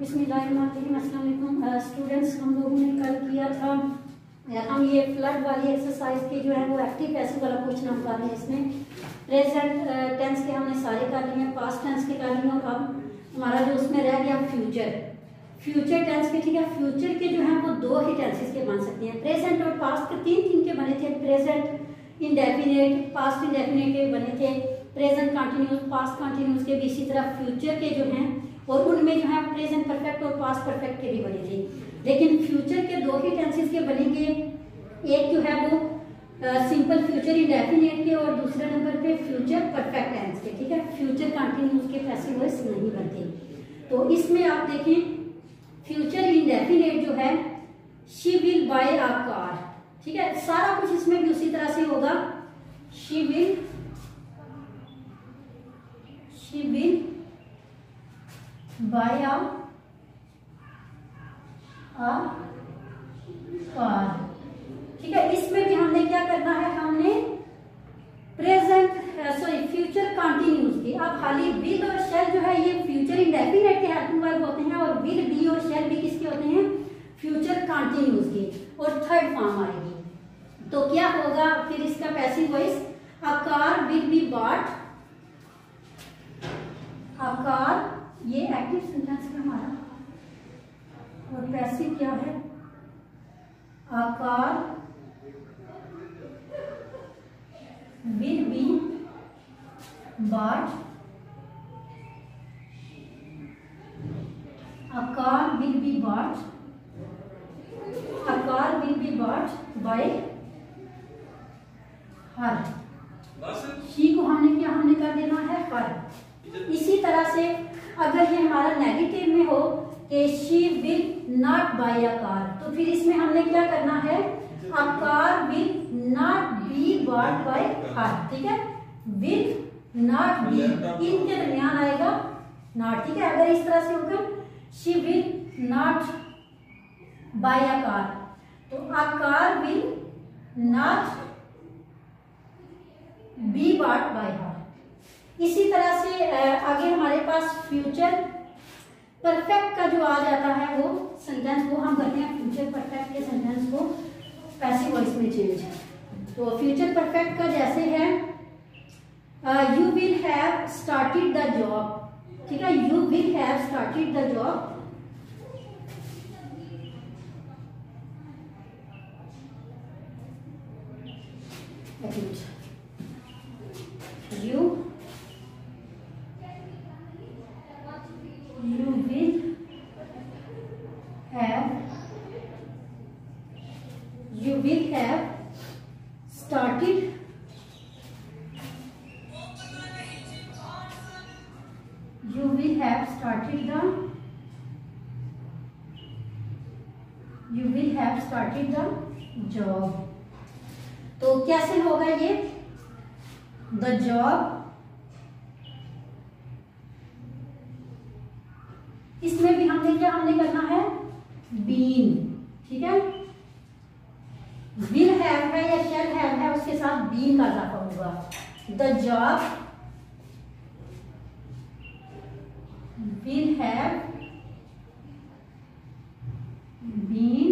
बिस्मिल्लाहिर्रहमानिर्रहीम। अस्सलाम वालेकुम स्टूडेंट्स, हम लोगों ने कल किया था हम ये फ्लड वाली एक्सरसाइज की जो है वो एक्टिव पैसिव वाला क्वेश्चन हम कर रहे हैं। इसमें प्रेजेंट टेंस के हमने सारे कर लिए हैं, पास्ट टेंस के कर लिए, और अब हमारा जो उसमें रह गया फ्यूचर टेंस के। ठीक है, फ्यूचर के जो है वो दो ही टेंसेस के बन सकते हैं। प्रेजेंट और पास्ट के तीन के बने थे। प्रेजेंट इंडेफिनिट, पास्ट इंडेफिनिट के बने थे, प्रेजेंट कंटिन्यूस, पास्ट कंटिन्यूस के भी इसी तरह फ्यूचर के जो हैं, और उनमें जो है प्रेजेंट परफेक्ट और पास्ट परफेक्ट के भी बने थे। लेकिन फ्यूचर के दो ही टेंसेस के बनेंगे, एक जो है वो सिंपल फ्यूचर इंडेफिनिट के, और दूसरे नंबर पे फ्यूचर परफेक्ट टेंस के। ठीक है, फ्यूचर कंटिन्यूस के पैसिव वॉइस नहीं बनते। तो इसमें आप देखें, फ्यूचर इंडेफिनिट जो है she will buy a car. ठीक है, सारा कुछ इसमें भी उसी तरह से होगा। She will buy a car. ठीक है, इसमें भी हमने क्या करना है, हमने फ्यूचर कंटिन्यूस की। अब खाली विल और शेल जो है ये फ्यूचर इंडेफिनिट के हेल्पिंग वर्ब होते हैं, और विल बी और शेल भी किसके होते हैं, फ्यूचर कंटिन्यूस के, और थर्ड फॉर्म आएगी। तो क्या होगा फिर इसका passive voice, a car will be bought. A car ये एक्टिव सेंटेंस है हमारा, और पैसिव क्या है, a car will be bought. A car will be bought, a car will be bought by her. She को हमने कर देना है हर। इसी तरह से अगर ये हमारा नेगेटिव में हो कि she will not buy a car, तो फिर इसमें हमने क्या करना है, a car will not be bought by her. ठीक है, विल नॉट बी, इनके दरमियान आएगा नॉट। ठीक है, अगर इस तरह से होगा she will not buy a car, तो a car will not be bought by her. इसी तरह से आगे हमारे पास फ्यूचर परफेक्ट का जो आ जाता है वो सेंटेंस, वो हम करते हैं फ्यूचर परफेक्ट के सेंटेंस को पैसिव वॉइस में चेंज। तो फ्यूचर परफेक्ट का जैसे है, you will have started the job. ठीक है, you will have started the job. You will have started the job। तो कैसे होगा ये, द जॉब, इसमें भी हमने करना है बीन। ठीक है, विल हैव है या शैल हैव है, उसके साथ बीन का इजाफा होगा। The job will have been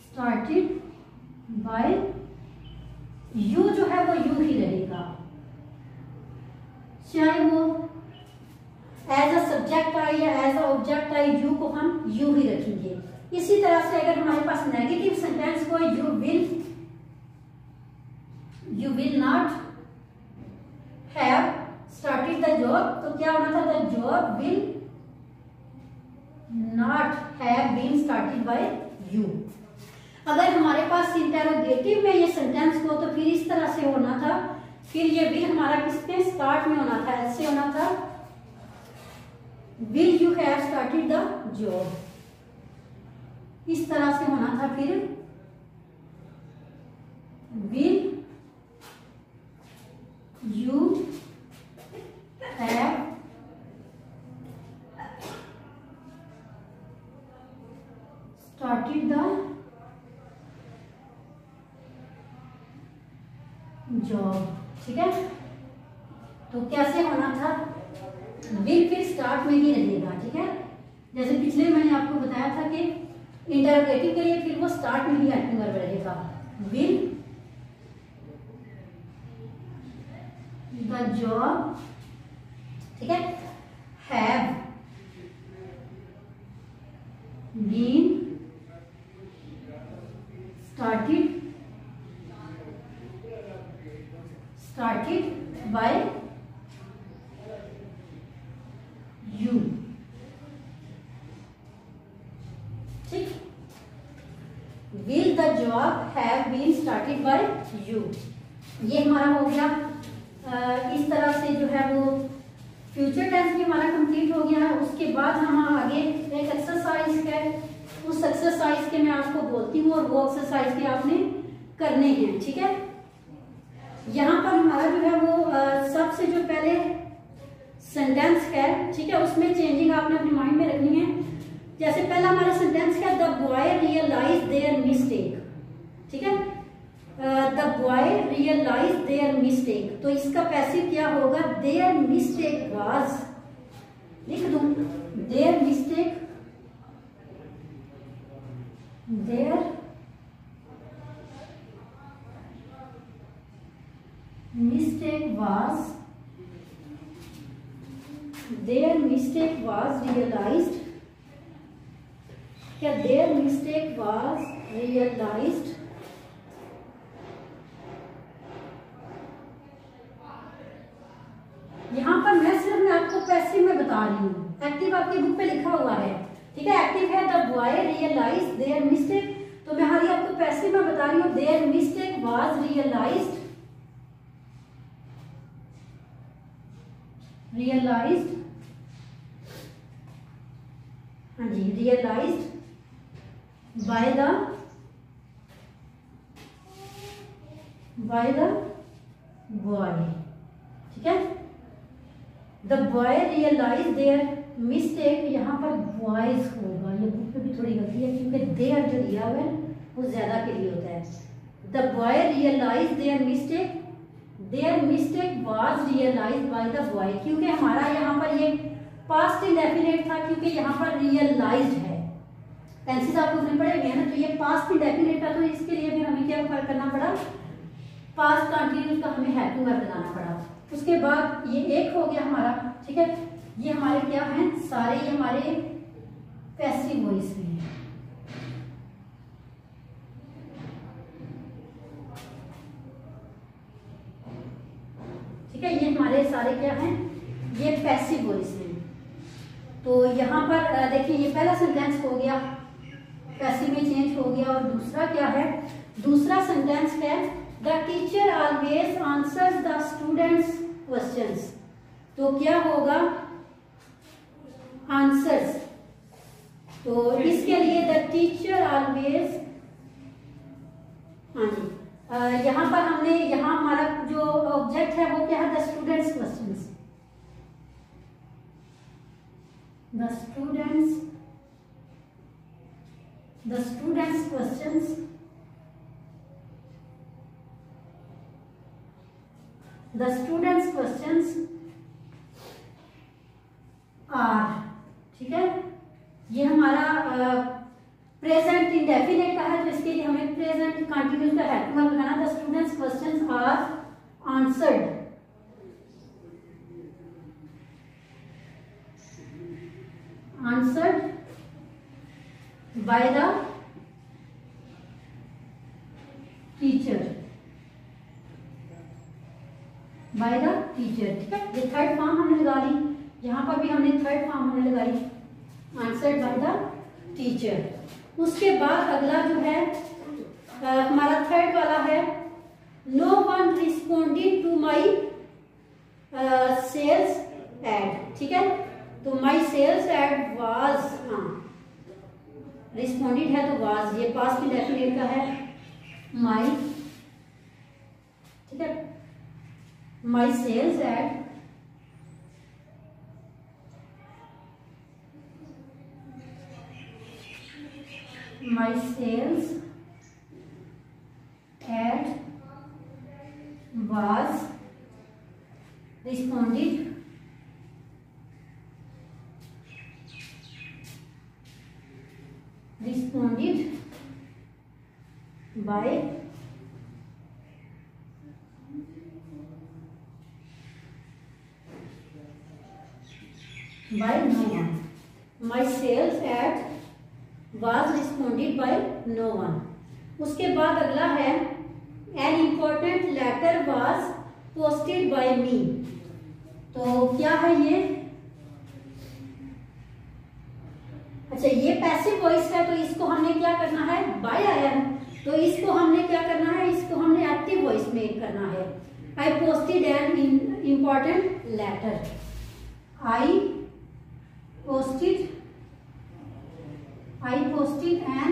started by you जो है वो यू ही रहेगा, चाहे वो एज अ सब्जेक्ट आए या एज अ ऑब्जेक्ट आए, यू को हम यू ही रखेंगे। इसी तरह से अगर हमारे पास नेगेटिव सेंटेंस को you will not have started the job, तो क्या होना था, the job will not have been started by you. अगर हमारे पास इंटेरोगेटिव में ये सेंटेंस हो तो फिर इस तरह से होना था, फिर ये विल हमारा किसमें स्टार्ट में होना था, ऐसे होना था, will you have started the job. इस तरह से होना था, फिर will you have started the job. ठीक है। तो कैसे होना था, विल फिर स्टार्ट में ही रहेगा, ठीक है। जैसे पिछले मैंने आपको बताया था कि इंटरोगेटिव के लिए फिर वो स्टार्ट में ही एक्टिंग वर्ब रहेगा। विल द जॉब, ठीक है, have been started by you, ठीक। Will the job have been started by you, ये हमारा हो गया। इस तरह से जो है वो फ्यूचर टेंस भी हमारा कंप्लीट हो गया है। उसके बाद हम आगे एक एक्सरसाइज है, उस एक्सरसाइज के मैं आपको बोलती हूँ और वो एक्सरसाइज भी आपने करने हैं, ठीक है। यहाँ पर हमारा जो है वो सबसे जो पहले सेंटेंस है, ठीक है, उसमें चेंजिंग आपने अपने माइंड में रखनी है। जैसे पहला हमारा सेंटेंस है, the boy realise their mistake, ठीक है। The boy realise their mistake, तो इसका पैसिव क्या होगा, देयर मिस्टेक वाज, लिख दूं, their mistake, their mistake was realized, क्या their mistake was realized, यहाँ पर मैं सिर्फ मैं आपको पैसिव में बता रही हूँ, एक्टिव आपकी बुक पे लिखा हुआ है, ठीक है। एक्टिव है the boy realise their mistake, तो मैं हाली आपको पैसिव में बता रही हूँ, देयर मिस्टेक वाज रियलाइज्ड, हाँ जी, रियलाइज्ड बाय द बॉय, ठीक है। The boy realise their mistake, यहाँ पर बॉयज होगा, ये बुक पे भी थोड़ी गलती है क्योंकि देयर जो दिया हुआ है वो ज्यादा के लिए होता है। The boy realise their mistake, their mistake was realised by the boy, क्योंकि हमारा यहाँ पर ये पास्ट इंडेफिनिट था, क्योंकि यहाँ पर रियलाइज्ड है। टेंसेस आपको अपने पढ़े हुए हैं ना, तो ये पास्ट इंडेफिनिट था, तो इसके लिए भी हमें क्या करना पड़ा, पास्ट कंटिन्यूस का हमें हेल्पिंग वर्ब लगाना पड़ा। उसके बाद ये एक हो गया हमारा, ठीक है। ये हमारे क्या हैं, सारे ये हमारे पैसिव वॉइस में है, ठीक है। ये हमारे सारे क्या हैं, ये पैसिव वॉइस में। तो यहाँ पर देखिए ये पहला सेंटेंस हो गया, पैसिव में चेंज हो गया। और दूसरा क्या है, दूसरा सेंटेंस है the teacher always answers the students questions, तो क्या होगा, आंसर्स, तो इसके लिए द टीचर ऑलवेज, हाँ जी, यहाँ पर हमने, यहाँ हमारा जो ऑब्जेक्ट है वो क्या है, the students questions, the students questions, the students questions are, ठीक है। ये हमारा प्रेजेंट इंडेफिनिट का है, तो इसके लिए हमें प्रेजेंट कंटिन्यूस का हेल्पिंग वर्ब लगाना। The students questions are answered, answered by the teacher, by the teacher, ठीक है। ये थर्ड फॉर्म हमने लगा ली, यहाँ पर भी हमने थर्ड फॉर्म हमने लगाई, आंसर्ड बाय द टीचर। उसके बाद अगला जो है हमारा थर्ड वाला है, no one responded to my sales ad, ठीक है। तो माई सेल्स एड वाज, हाँ रिस्पोंडेड है तो वाज, ये पास्ट इंडेफिनिट का है, माई, ठीक है। My sales ad, my sales at was responded by no one. My sales ad was responded by no one. उसके बाद अगला है an important letter was posted by me. तो क्या है ये? अच्छा, ये पैसिव वॉइस है, तो इसको हमने क्या करना है? बाय आया है, तो इसको हमने क्या करना है? इसको हमने एक्टिव वॉइस में करना है। I posted an important letter. I posted an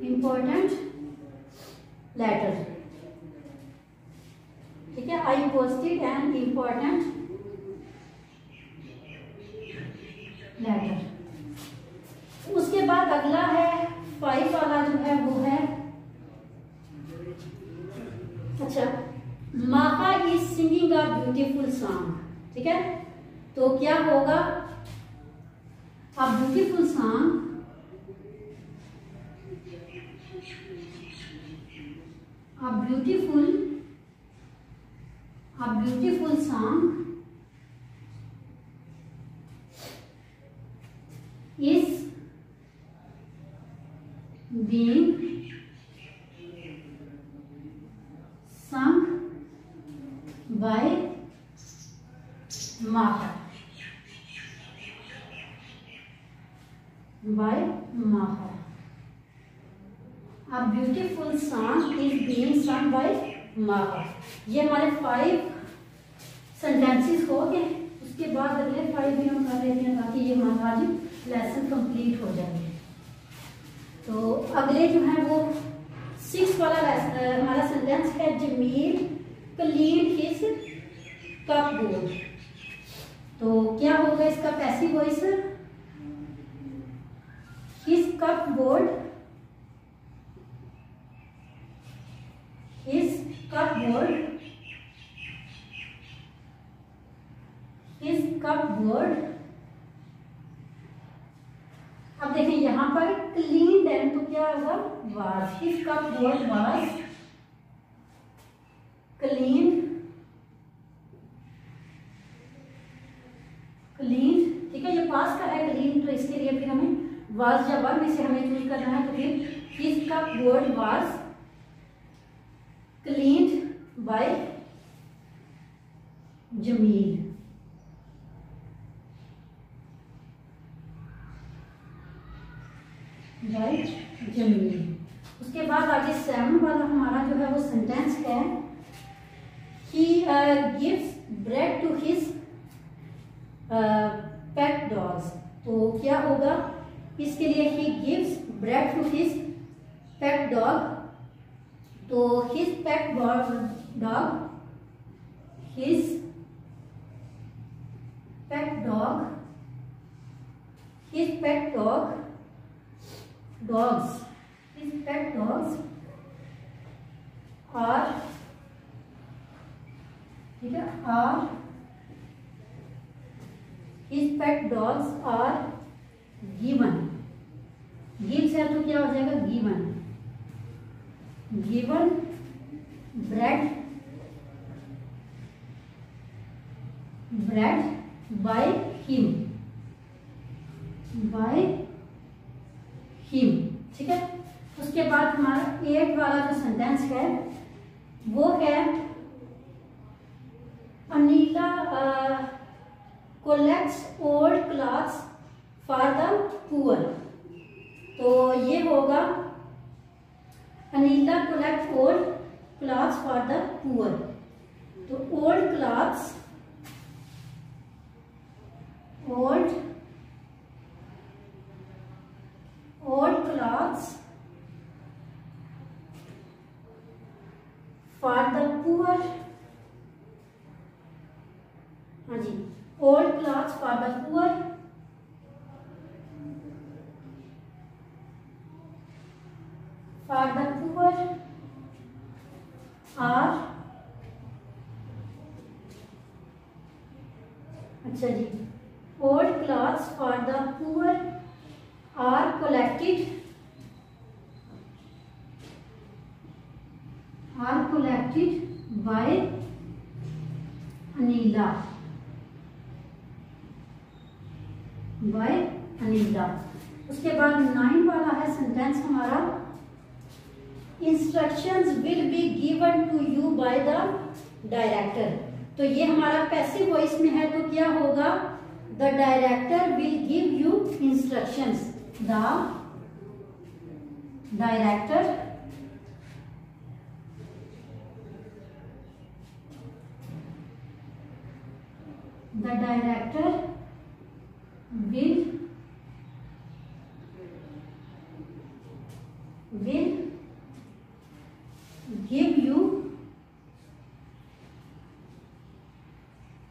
important letter. ठीक है, I posted an important letter. उसके बाद अगला है 5 वाला जो है वो है, अच्छा, माहा is singing a beautiful song. ठीक है, तो क्या होगा? A beautiful song, a beautiful song is being sung by Maha. A beautiful song is being sung by Maha. ये हमारे 5 सेंटेंसेस हो गए। उसके बाद अगले 5 भी हम कर लेते हैं ताकि ये हमारा आज लेसन कंप्लीट हो जाए। तो अगले जो है वो 6 वाला हमारा सेंटेंस है, जमील क्लीन हिज कपबोर्ड। तो क्या होगा इसका पैसिव वॉइस? हिज कपबोर्ड, अब देखिए यहाँ पर क्लीन है तो क्या होगा? Was. His cupboard was clean. ठीक है, ये पास का है क्लीन, तो इसके लिए फिर हमें वाज या वर में से हमें चूज करना है। तो फिर his cupboard was cleaned by Jamil. उसके बाद आगे 7 वाला हमारा जो है वो सेंटेंस है, he gives bread to his pet dogs। तो क्या होगा इसके लिए? he gives bread to his pet dog। तो his pet dogs are, ठीक है, his pet dogs are given। gives है तो क्या हो जाएगा? given bread by him। ठीक है, उसके बाद हमारा 8 वाला जो सेंटेंस है वो है, Anila collects old clothes for the poor। तो ये होगा Anila collects old clothes for the poor। तो old clothes for the poor। हाँ जी, old clothes for the poor। for the poor are, अच्छा जी, old clothes for the poor are collected by Anila, उसके बाद 9 वाला है सेंटेंस हमारा, instructions will be given to you by the director. तो ये हमारा पैसिव वॉइस में है, तो क्या होगा, the director will give you instructions, the director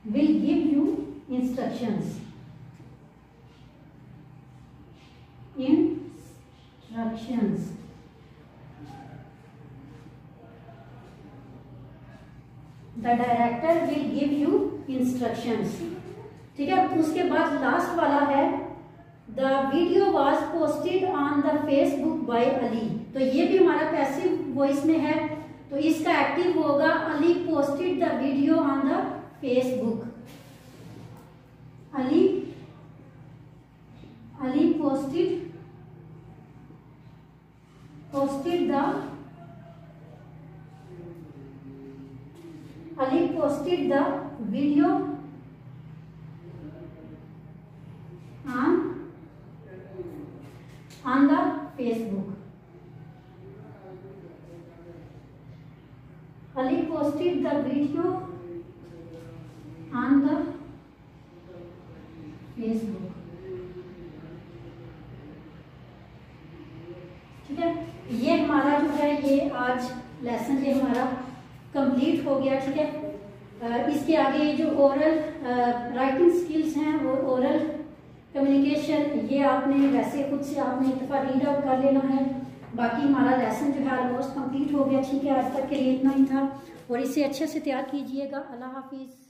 will give you instructions. The director will give you instructions. ठीक है, उसके बाद लास्ट वाला है, the video was posted on the Facebook by Ali. तो ये भी हमारा पैसिव वॉइस में है, तो इसका एक्टिव होगा, Ali posted the video on the Facebook. Ali posted the video on the Facebook. Ali posted the video on the Facebook. ठीक है, ये हमारा जो है ये आज लेसन ये हमारा कंप्लीट हो गया। ठीक है, इसके आगे जो ओरल राइटिंग स्किल्स हैं वो ओरल कम्युनिकेशन, ये आपने वैसे खुद से आपने एक दफ़ा रीड आउट कर लेना है। बाकी हमारा लेसन जो है ऑलमोस्ट कंप्लीट हो गया। ठीक है, आज तक के लिए इतना ही था और इसे अच्छे से तैयार कीजिएगा। अल्लाह हाफिज़।